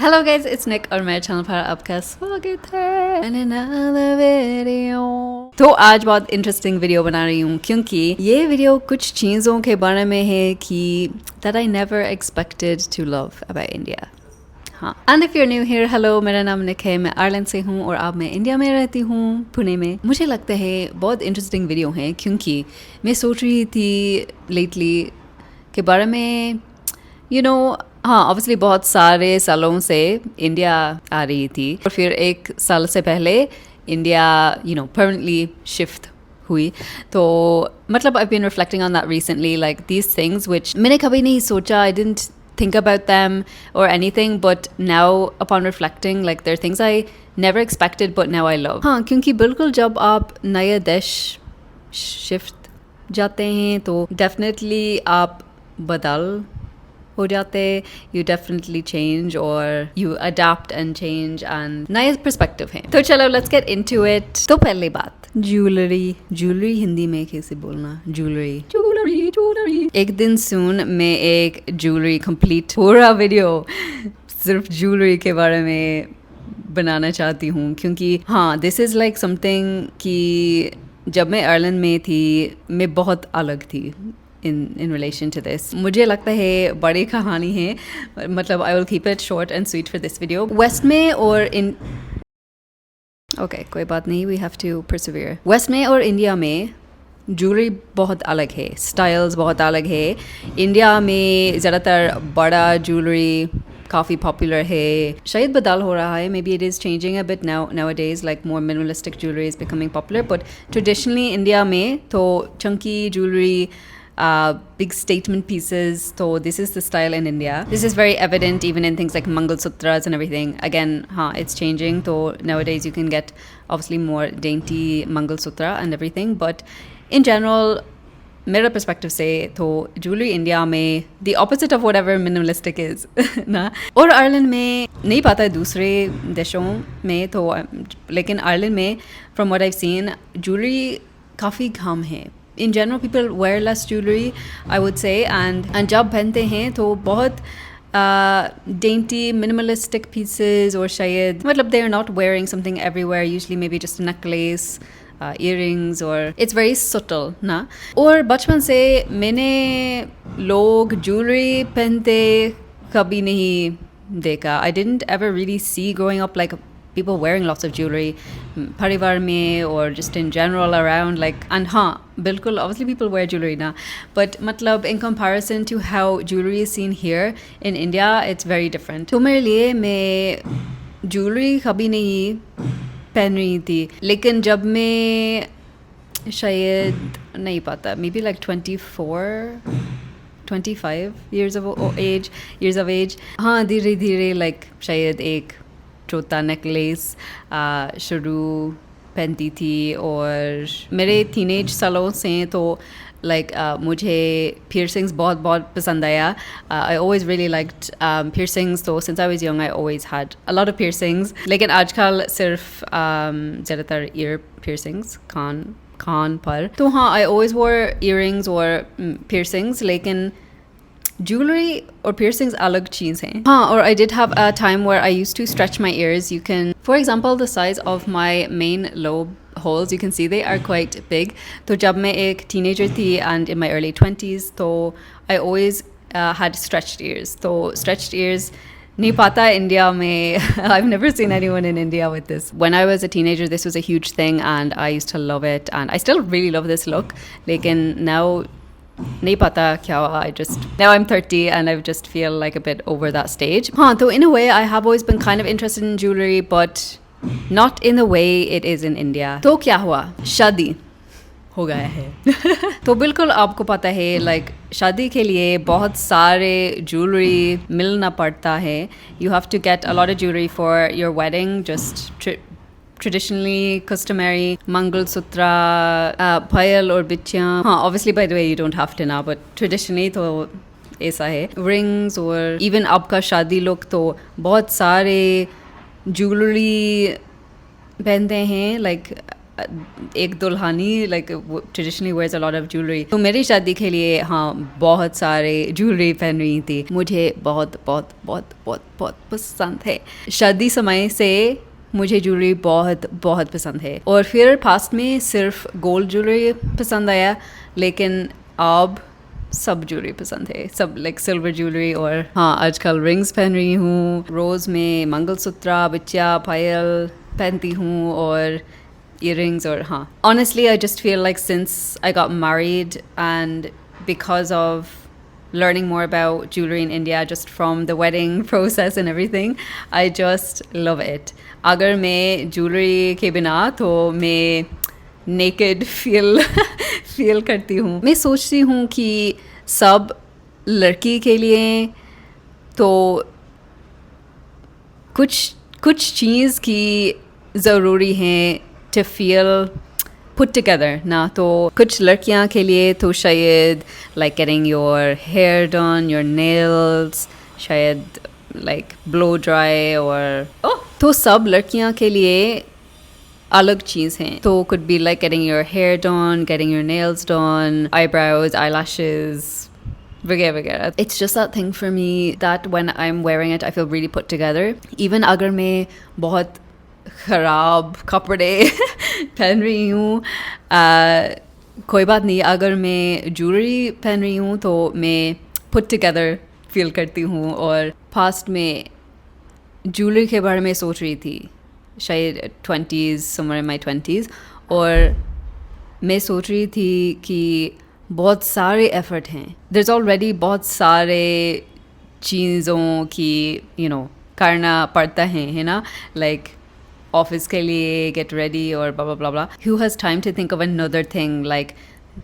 Hello guys, it's निक और मेरे channel पर आपका स्वागत है in another video। तो आज बहुत इंटरेस्टिंग वीडियो बना रही हूँ क्योंकि ये वीडियो कुछ चीज़ों के बारे में है कि that I never expected to love about India। हाँ, and if you new here, hello, मेरा नाम निक है, मैं आयरलैंड से हूँ और अब मैं इंडिया में रहती हूँ, पुणे में। मुझे लगता है बहुत इंटरेस्टिंग वीडियो है क्योंकि मैं सोच रही थी लेटली के बारे में हाँ, ऑब्वियसली बहुत सारे सालों से इंडिया आ रही थी और फिर एक साल से पहले इंडिया परमानेंटली शिफ्ट हुई। तो मतलब I been reflecting on that recently, like these things which मैंने कभी नहीं सोचा, I didn't think about them or anything, but now upon reflecting, like there are things I never expected but now I love। हाँ, क्योंकि बिल्कुल जब आप नए देश शिफ्ट जाते हैं तो डेफिनेटली आप बदल हो जाते, you definitely change or you adapt and change and नया पर्सपेक्टिव है। तो चलो let's get into it। तो पहली बात, ज्वेलरी हिंदी में कैसे बोलना, ज्वेलरी। एक दिन सुन मैं एक ज्वेलरी कंप्लीट पूरा वीडियो सिर्फ ज्वेलरी के बारे में बनाना चाहती हूँ क्योंकि हाँ, दिस इज़ लाइक समथिंग कि जब मैं आयरलैंड में थी मैं बहुत अलग थी in relation to this। मुझे लगता है बड़ी कहानी है, मतलब I will keep it short and sweet for this video। West में और इन ओके, कोई बात नहीं, we have to persevere। West में और इंडिया में ज्वेलरी बहुत अलग है, स्टाइल्स बहुत अलग है। इंडिया में ज़्यादातर बड़ा ज्वेलरी काफ़ी पॉपुलर है, शायद बदल हो रहा है, may be it is changing a bit nowadays, like more minimalistic jewelry is becoming popular, but traditionally India में तो Chunky jewellery, big statement pieces, so this is the style in India। This is very evident even in things like Mangalsutras and everything। Again, it's changing, so nowadays you can get obviously more dainty Mangalsutra and everything, but in general मेरा perspective से तो jewellery India में the opposite of whatever minimalistic is ना। और Ireland में नहीं पता दूसरे देशों में तो, लेकिन आयरलैंड में from what I've seen jewellery काफ़ी कम है। In general, people wear less jewelry, I would say, and जब पहनते हैं तो बहुत dainty, minimalistic pieces, or शायद मतलब they are not wearing something everywhere, usually maybe just a necklace, earrings, or it's very subtle ना। और बचपन से मैंने लोग jewelry पहनते कभी नहीं देखा। I didn't ever really see growing up like people wearing lots of jewelry परिवार में or just in general around, like, and हाँ बिल्कुल obviously people wear jewelry ना, but मतलब in comparison to how jewelry is seen here in India, it's very different। तो मेरे लिए मैं jewelry कभी नहीं पहन रही थी, लेकिन जब मैं शायद नहीं पता maybe like 25 years of age, हाँ धीरे धीरे like शायद एक छोटा नेकलेस शुरू पहनती थी। और मेरे टीनेज सालों से तो लाइक मुझे पियर्सिंग्स बहुत पसंद आया। I always really liked piercings, तो since I was young I always had a lot of piercings, लेकिन आजकल सिर्फ ज़्यादातर ईयर पियर्सिंग्स कान पर। तो हाँ, आई ऑलवेज वॉर ईयरिंग्स और पियर्सिंग्स, लेकिन jewelry or piercings अलग चीज़ हैं। हाँ, और I did have a time where I used to stretch my ears। You can, for example, the size of my main lobe holes, you can see they are quite big। तो जब मैं एक teenager थी and in my early 20s, तो I always had stretched ears। तो stretched ears नहीं पता India में I've never seen anyone in India with this। When I was a teenager, this was a huge thing and I used to love it and I still really love this look, लेकिन now नहीं पता क्या हुआ, now I'm 30 and I just feel like a bit over that stage। हाँ, तो in a way I have always been kind of interested in jewelry, but not in the way it is in India। तो क्या हुआ, शादी हो गया है तो बिल्कुल आपको पता है like शादी के लिए बहुत सारे ज्वेलरी मिलना पड़ता है। You have to get a lot of jewelry for your wedding, just traditionally customary Mangalsutra, पायल और बिछियाँ। हाँ, obviously by the way you don't have to now, but traditionally तो ऐसा है। rings और even आपका शादी लोग तो बहुत सारे ज्वेलरी पहनते हैं, like एक दुल्हनी like traditionally wears a lot of jewellery, तो मेरी शादी के लिए हाँ बहुत सारे ज्वेलरी पहन रही थी। मुझे बहुत बहुत बहुत बहुत बहुत पसंद है। शादी समय से मुझे ज्वेलरी बहुत बहुत पसंद है, और फिर पास्ट में सिर्फ गोल्ड ज्वेलरी पसंद आया, लेकिन अब सब ज्वेलरी पसंद है, सब लाइक सिल्वर ज्वेलरी। और हाँ आजकल रिंग्स पहन रही हूँ, रोज़ में मंगलसूत्र, बिछिया, पायल पहनती हूँ और earrings, or honestly I just feel like since I got married and because of learning more about jewelry in India just from the wedding process and everything, I just love it. अगर मैं jewelry के बिना तो मैं naked feel करती हूँ। मैं सोचती हूँ कि सब लड़की के लिए तो कुछ चीज़ की ज़रूरी है to feel put together ना, तो कुछ लड़कियां के लिए तो शायद like getting your hair done, your nails, शायद like blow dry, और तो सब लड़कियां के लिए अलग चीज़ हैं, तो could be like getting your hair done, getting your nails done, eyebrows, eyelashes, वगैरह वगैरह. It's just that thing for me that when I'm wearing it I feel really put together. Even अगर मैं बहुत ख़राब कपड़े पहन रही हूँ, कोई बात नहीं, अगर मैं ज्वेलरी पहन रही हूँ तो मैं पुट टुगेदर फील करती हूँ। और पास्ट में ज्वेलरी के बारे में सोच रही थी, शायद 20s, somewhere in my 20s, और मैं सोच रही थी कि बहुत सारे एफ़र्ट हैं, there's already बहुत सारे चीज़ों की करना पड़ता है ना, लाइक ऑफिस के लिए गेट रेडी और blah blah blah blah. Who has time to think of another thing like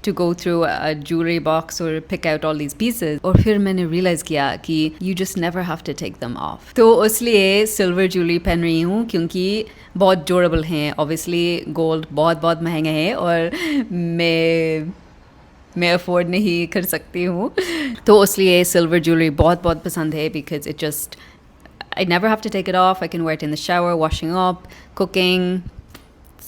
to go through a jewelry box or pick out all these pieces? और फिर मैंने realize किया कि you just never have to take them off. तो इसलिए silver jewellery पहन रही हूँ क्योंकि बहुत ड्यूरेबल हैं. ऑब्वियसली गोल्ड बहुत बहुत महंगा है और मैं अफोर्ड नहीं कर सकती हूँ, तो इसलिए सिल्वर ज्वेलरी बहुत बहुत पसंद है because it just I never have to take it off. I can wear it in the shower, washing up, cooking,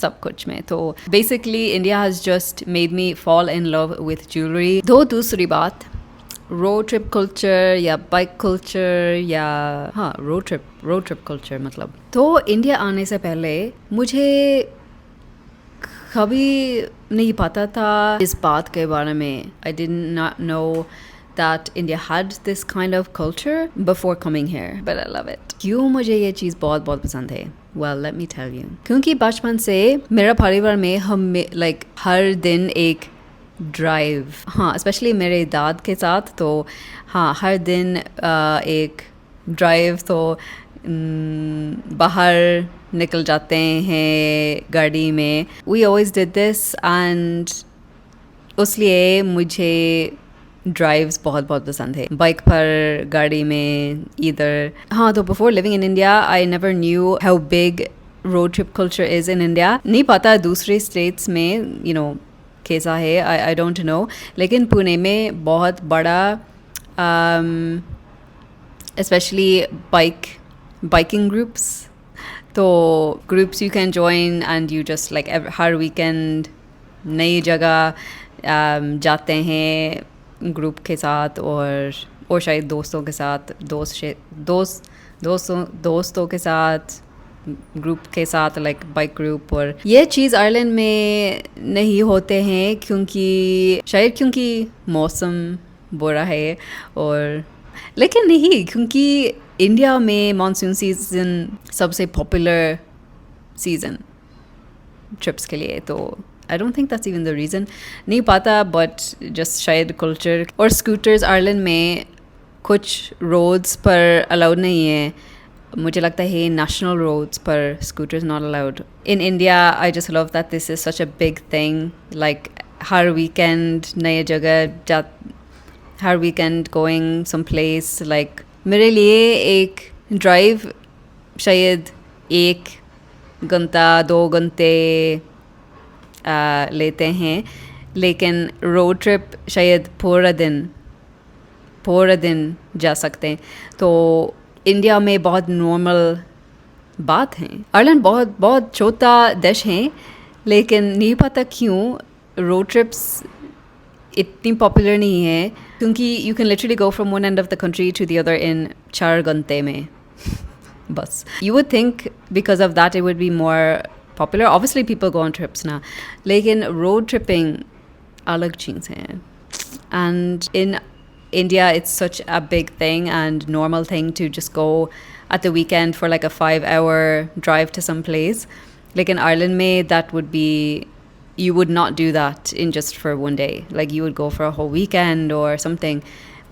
सब कुछ में. तो basically India has just made me fall in love with jewelry. दो दूसरी बात, road trip culture या bike culture या हाँ road trip culture मतलब. तो इंडिया आने से पहले मुझे कभी नहीं पता था इस बात के बारे में. I did not know that India had this kind of culture before coming here, but I love it. क्यों मुझे ये चीज़ बहुत बहुत पसंद है? Well, let me tell you. क्योंकि बचपन से मेरा परिवार में हम like हर दिन एक ड्राइव, हाँ स्पेशली मेरे दाद के साथ, तो हाँ हर दिन एक ड्राइव, तो बाहर निकल जाते हैं गाड़ी में. We always did this and उसलिए मुझे ड्राइव्स बहुत बहुत पसंद है, बाइक पर, गाड़ी में, इधर. हाँ तो before living in India I never knew how big road trip culture is in India. नहीं पता दूसरे स्टेट्स में कैसा है, आई डोंट नो, लेकिन पुणे में बहुत बड़ा स्पेशली बाइकिंग ग्रुप्स, तो groups you can join and you just like her weekend नई जगह जाते हैं ग्रुप के साथ, और शायद दोस्तों के साथ, दोस्तों के साथ, ग्रुप के साथ, लाइक बाइक ग्रुप. और ये चीज़ आयरलैंड में नहीं होते हैं क्योंकि मौसम बुरा है, और लेकिन नहीं, क्योंकि इंडिया में मानसून सीज़न सबसे पॉपुलर सीज़न ट्रिप्स के लिए, तो I don't think that's even the reason. नहीं पता, but just शायद culture. और scooters आयरलैंड में कुछ roads पर allowed नहीं है. मुझे लगता है national roads पर scooters not allowed. In India, I just love that this is such a big thing. Like her weekend नए जगह हर weekend going someplace. Like मेरे लिए एक drive शायद 1 घंटा 2 घंटे लेते हैं, लेकिन रोड ट्रिप शायद पूरा दिन जा सकते हैं. तो इंडिया में बहुत नॉर्मल बात है. आयरलैंड बहुत बहुत छोटा देश है, लेकिन नहीं पता क्यों रोड ट्रिप्स इतनी पॉपुलर नहीं है, क्योंकि you can literally go from one end of the country to the other in 4 घंटे में बस. You would think because of that it would be more popular. Obviously people go on trips now, लेकिन road tripping अलग चीज़ है. And in India it's such a big thing and normal thing to just go at the weekend for like a 5-hour drive to some place. Like in Ireland में that would be, you would not do that in just for one day. Like you would go for a whole weekend or something.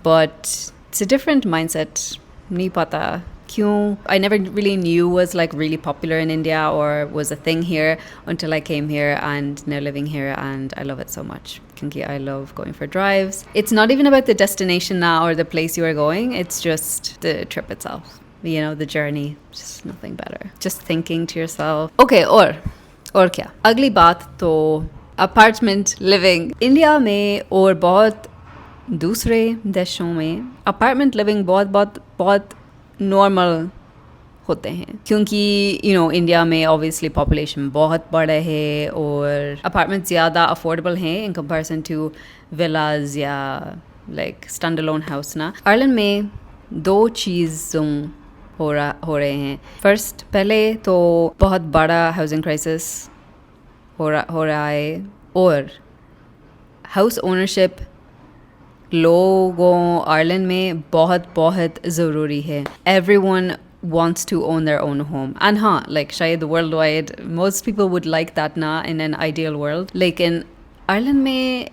But it's a different mindset. नहीं पता क्यों. I never really knew was like really popular in India or was a thing here until I came here and now living here, and I love it so much. Because I love going for drives. It's not even about the destination now or the place you are going. It's just the trip itself. You know, the journey. Just nothing better. Just thinking to yourself. Okay, और क्या अगली बात तो apartment living. India में और बहुत दूसरे देशों में अपार्टमेंट लिविंग बहुत नॉर्मल होते हैं, क्योंकि इंडिया में ऑब्वियसली पॉपुलेशन बहुत बड़ा है और अपार्टमेंट ज़्यादा अफोर्डेबल हैं इन कंपैरिजन टू विलाज या लाइक स्टैंड अलोन हाउस ना. आयरलैंड में 2 चीज़ों हो रहे हैं. फर्स्ट, पहले तो बहुत बड़ा हाउसिंग क्राइसिस हो रहा है और हाउस ओनरशिप लोगों आयरलैंड में बहुत ज़रूरी है. Everyone wants to own their own home. And like शायद worldwide most people would like that na in an ideal world. लेकिन आयरलैंड में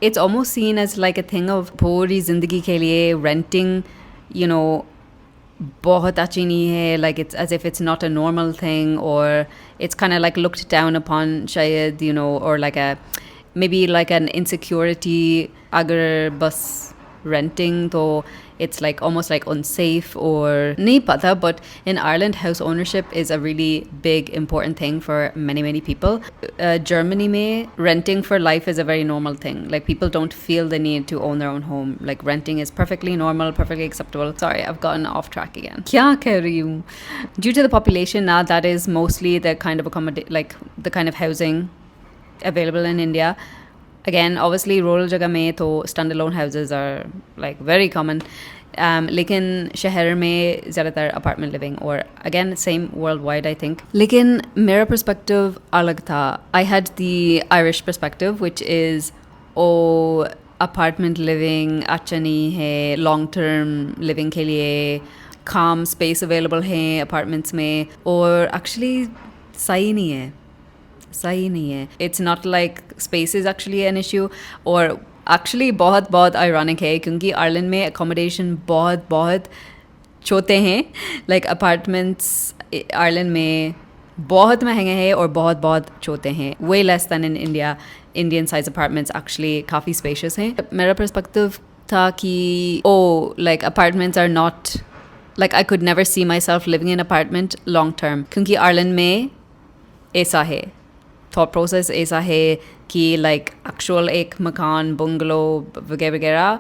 it's almost seen as like a thing of पूरी ज़िंदगी के लिए renting, बहुत अच्छी नहीं है. Like it's as if it's not a normal thing, or it's kind of like looked down upon शायद, or like a maybe like an insecurity. अगर बस renting तो it's like almost like unsafe or nahi pata. But in Ireland, house ownership is a really big important thing for many people. Germany mein renting for life is a very normal thing. Like people don't feel the need to own their own home. Like renting is perfectly normal, perfectly acceptable. Sorry, I've gotten off track again. Kya keh rahi hu? Due to the population now, that is mostly the kind of like the kind of housing available in India. Again, obviously rural जगह में तो standalone houses are like very common. लेकिन शहर में ज़्यादातर apartment living, or again same worldwide I think. लेकिन मेरा perspective अलग था. I had the Irish perspective, which is apartment living अच्छा नहीं है, long term living के लिए calm space available है apartments में, और actually सही नहीं है. It's not like space is actually an issue, or actually बहुत ironic है क्योंकि आयरलैंड में accommodation बहुत छोटे हैं. like apartments आयरलैंड में बहुत महंगे हैं और बहुत छोटे हैं. way less than in India. Indian size apartments actually काफ़ी spacious हैं. मेरा perspective था कि like apartments are not, like I could never see myself living in an apartment long term, क्योंकि आयरलैंड में ऐसा है, thought process ऐसा है कि like actual एक मकान बंगलो वगैरह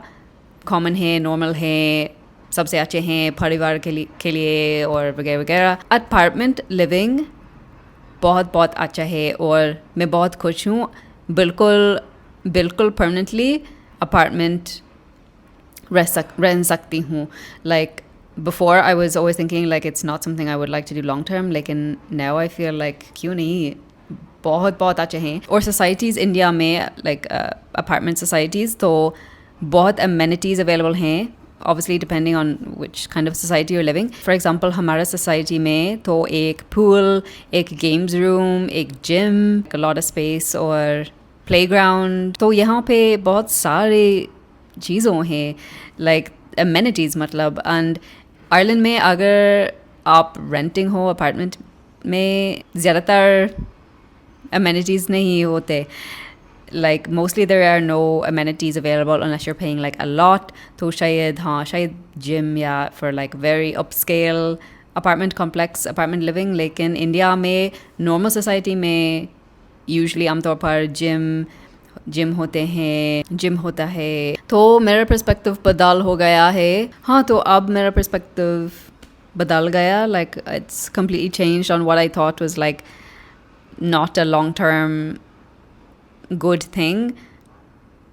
common है, normal है, सबसे अच्छे हैं परिवार के लिए और वगैरह. अपार्टमेंट लिविंग बहुत अच्छा है और मैं बहुत खुश हूँ. बिल्कुल परमानेंटली अपार्टमेंट रह सकती हूँ. like before I was always thinking like it's not something I would like to do long term, लेकिन now I feel like क्यों नहीं, बहुत अच्छे हैं. और सोसाइटीज़ इंडिया में like apartment societies तो बहुत amenities available हैं, obviously depending on which kind of society you're living. For example, हमारा society में तो एक pool, एक games room, एक gym, a lot of space और playground. तो यहाँ पे बहुत सारे चीज़ों हैं like amenities मतलब. and आयरलैंड में अगर आप renting हो apartment में ज़्यादातर amenities नहीं होते. like mostly there are no amenities available unless you're paying like a lot. तो शायद gym या for like very upscale apartment complex apartment living. लेकिन इंडिया में normal society में usually आमतौर पर जिम होता है. तो मेरा पर्सपेक्टिव बदल हो गया है. तो अब मेरा पर्सपेक्टिव बदल गया. like it's completely changed on what I thought was like not a long term good thing.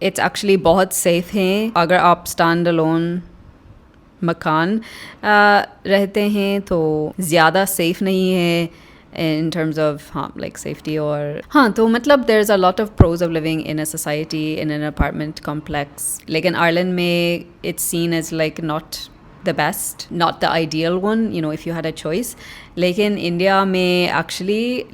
It's actually बहुत safe है अगर आप stand alone मकान रहते हैं तो ज़्यादा सेफ नहीं है in terms of like safety और तो मतलब there's a lot of pros of living in a society in an apartment complex. लेकिन Ireland में it's seen as like not the best, not the ideal one, you know, if you had a choice. लेकिन India में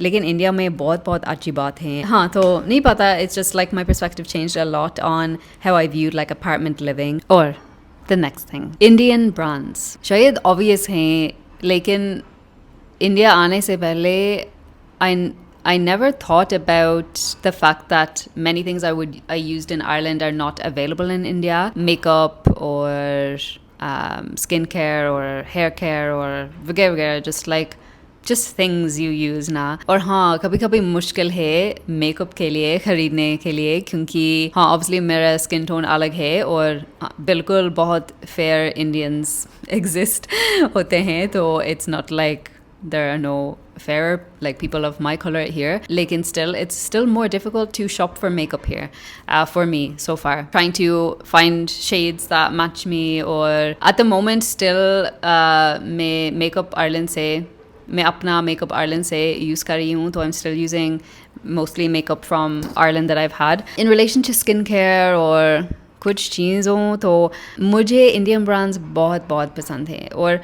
लेकिन India में बहुत अच्छी बात है तो नहीं पता, it's just like my perspective changed a lot on how I viewed like apartment living. और the next thing, Indian brands शायद obvious हैं लेकिन इंडिया आने से पहले I never thought about the fact that many things I used in Ireland are not available in India. Makeup or skincare or hair care or वगैरह just things you use ना. और कभी कभी मुश्किल है मेकअप के लिए खरीदने के लिए क्योंकि obviously मेरा स्किन टोन अलग है और बिल्कुल बहुत fair Indians exist होते हैं तो it's not like there are no fair like people of my color here. Lekin still, it's still more difficult to shop for makeup here for me so far. Trying to find shades that match me, or at the moment still मैं makeup Ireland से मैं अपना makeup Ireland से use कर रही हूँ तो I'm still using mostly makeup from Ireland that I've had. In relation to skincare or कुछ चीज़ों तो मुझे Indian brands बहुत पसंद है और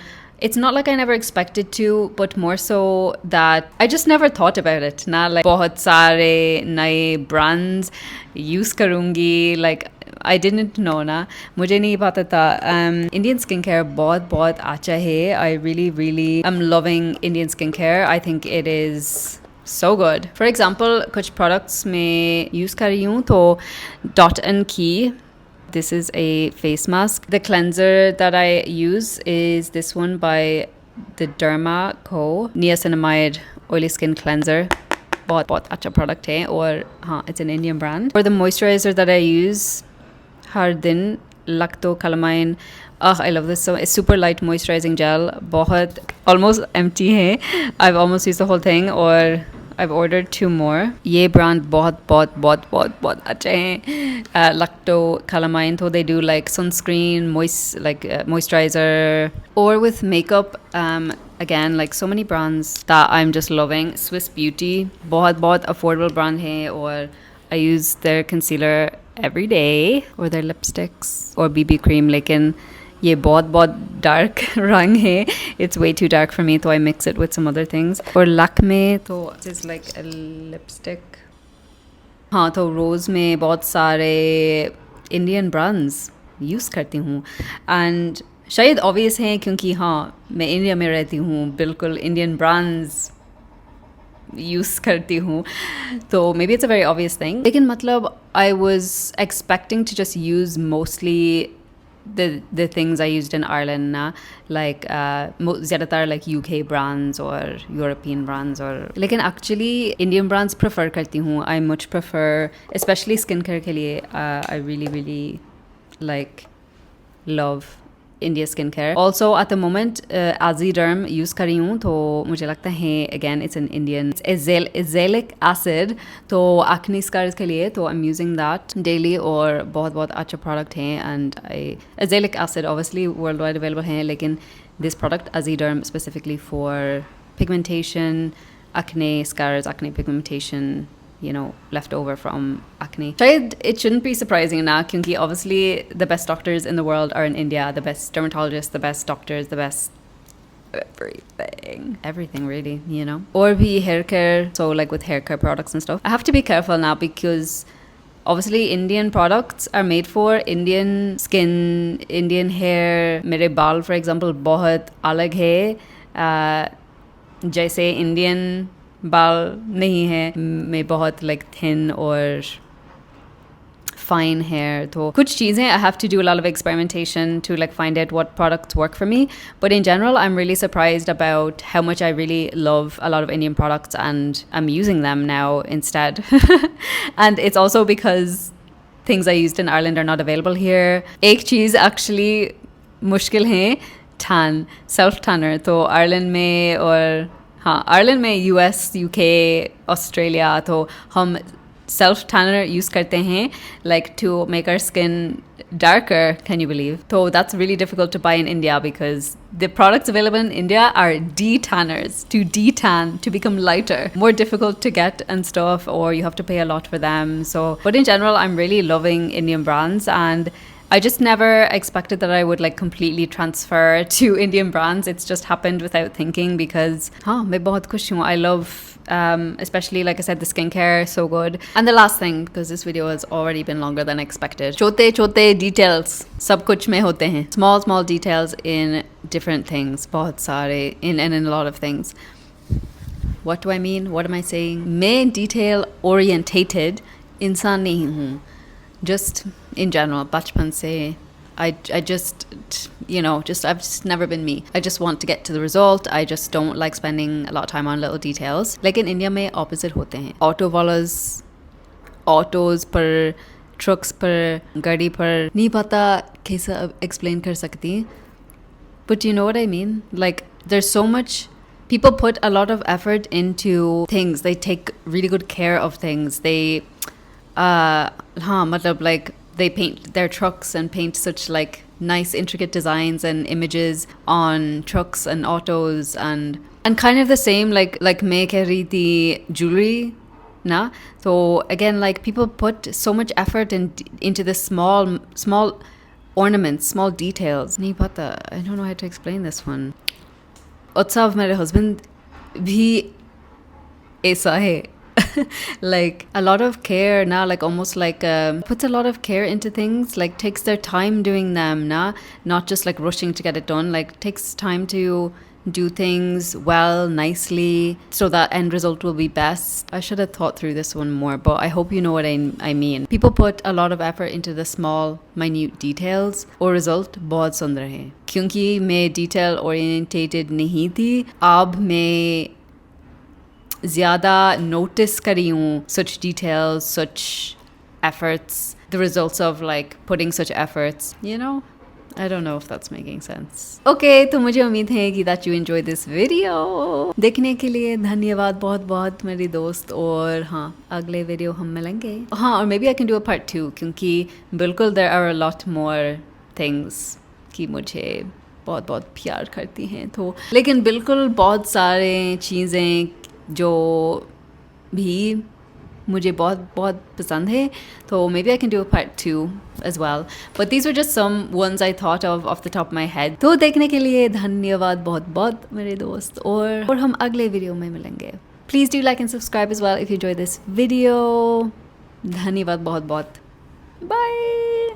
it's not like I never expected to, but more so that I just never thought about it. Na like बहुत सारे नए brands use करूँगी, like I didn't know ना, मुझे नहीं पता था. Indian skincare बहुत अच्छा है. I really am loving Indian skincare. I think it is so good. For example, कुछ products मैं use कर रही हूँ तो Dot and Key. This is a face mask. The cleanser that I use is this one by the Derma Co. Niacinamide Oily Skin Cleanser. बहुत अच्छा product है और it's an Indian brand. For the moisturizer that I use, हर दिन Lacto Calamine. I love this. So it's super light moisturizing gel. बहुत almost empty है. I've almost used the whole thing or I've ordered 2 more. ये brand बहुत अच्छे हैं. Lacto Calamine, so they do like sunscreen, moisturizer, or with makeup. Again, like so many brands that I'm just loving. Swiss Beauty, बहुत affordable brand है, or I use their concealer every day, or their lipsticks, or BB cream. लेकिन ये बहुत dark रंग है. It's way too dark for me, so I mix it with some other things. और Lakme, तो it's like a lipstick. तो Rose में बहुत सारे Indian brands use करती हूँ. And शायद obvious है क्योंकि मैं इंडिया में रहती हूँ, बिल्कुल Indian brands use करती हूँ. तो maybe it's a very obvious thing. लेकिन मतलब I was expecting to just use mostly the things I used in Ireland na, like ज़्यादातर like UK brands or European brands or लेकिन actually Indian brands prefer करती हूँ. I much prefer, especially skincare के लिए I really like love India skincare. Also at the moment Aziderm use कर रही हूँ तो मुझे लगता है again it's an Indian, it's azelaic acid तो acne scars के लिए तो I'm using that daily और बहुत अच्छा product है. And azelaic acid obviously worldwide available है लेकिन this product Aziderm specifically for pigmentation, acne scars, acne pigmentation, you know, left over from acne. It shouldn't be surprising now because obviously the best doctors in the world are in India, the best dermatologists, the best doctors, the best everything really, you know. Or be hair care, so like with hair care products and stuff. I have to be careful now because obviously Indian products are made for Indian skin, Indian hair. मेरे बाल for example बहुत अलग है जैसे Indian बाल नहीं है. मैं बहुत like thin और fine hair. तो कुछ चीज़ें I have to do a lot of experimentation to like find out what products work for me. But in general, I'm really surprised about how much I really love a lot of Indian products and I'm using them now instead. And it's also because things I used in Ireland are not available here. एक चीज़ actually मुश्किल है tan, self tanner. तो Ireland में और हाँ, Ireland में US, UK, Australia तो हम सेल्फ टैनर यूज़ करते हैं like to make our skin darker, can you believe? So that's really difficult to buy in India because the products available in India are detanners, to detan, to become lighter. More difficult to get and stuff, or you have to pay a lot for them. So, but in general, I'm really loving Indian brands, and I just never expected that I would like completely transfer to Indian brands. It's just happened without thinking because मैं बहुत खुश हूँ. I love especially like I said the skincare, so good. And the last thing, because this video has already been longer than expected, छोटे छोटे details सब कुछ में होते हैं. Small details in different things, बहुत सारे in a lot of things. What do I mean? What am I saying? मैं detail orientated इंसान नहीं हूँ. Just in general, बचपन से I just, you know, I've just never been me. I just want to get to the result. I just don't like spending a lot of time on little details. Like in India में opposite होते हैं. Auto वालों autos पर, trucks पर, गाड़ी पर नहीं पता कैसे explain कर सकती. But you know what I mean? Like there's so much. People put a lot of effort into things. They take really good care of things. They, मतलब like they paint their trucks and paint such like nice intricate designs and images on trucks and autos and kind of the same like मैं कह रही थी jewelry ना. So again, like people put so much effort into the small ornaments, small details. नहीं पता, I don't know how to explain this one. उत्सव मेरे husband भी ऐसा है. Like a lot of care now, like almost like puts a lot of care into things, like takes their time doing them now, not just like rushing to get it done, like takes time to do things well, nicely, so that end result will be best. I should have thought through this one more, but I hope you know what I mean. People put a lot of effort into the small minute details और result बहुत सुंदर है. क्योंकि मैं detail orientated नहीं थी, अब मैं ज़्यादा notice करी हूँ such details, such efforts, the results of like putting such efforts, you know? I don't know if that's making sense. Okay, तो मुझे उम्मीद है कि that you enjoyed this video. देखने के लिए धन्यवाद बहुत बहुत मेरी दोस्त. और हाँ, अगले वीडियो हम मिलेंगे. हाँ, और maybe I can do a part 2 क्योंकि बिल्कुल there are a lot more things कि मुझे बहुत बहुत प्यार करती हैं. तो लेकिन बिल्कुल बहुत सारे चीज़ें जो भी मुझे बहुत बहुत पसंद है. तो maybe I can do a part 2 as well. But these were just some ones I thought of off the top of my head. तो देखने के लिए धन्यवाद बहुत बहुत मेरे दोस्त. और हम अगले वीडियो में मिलेंगे. Please do like and subscribe as well if you enjoyed this video. धन्यवाद बहुत बहुत. Bye.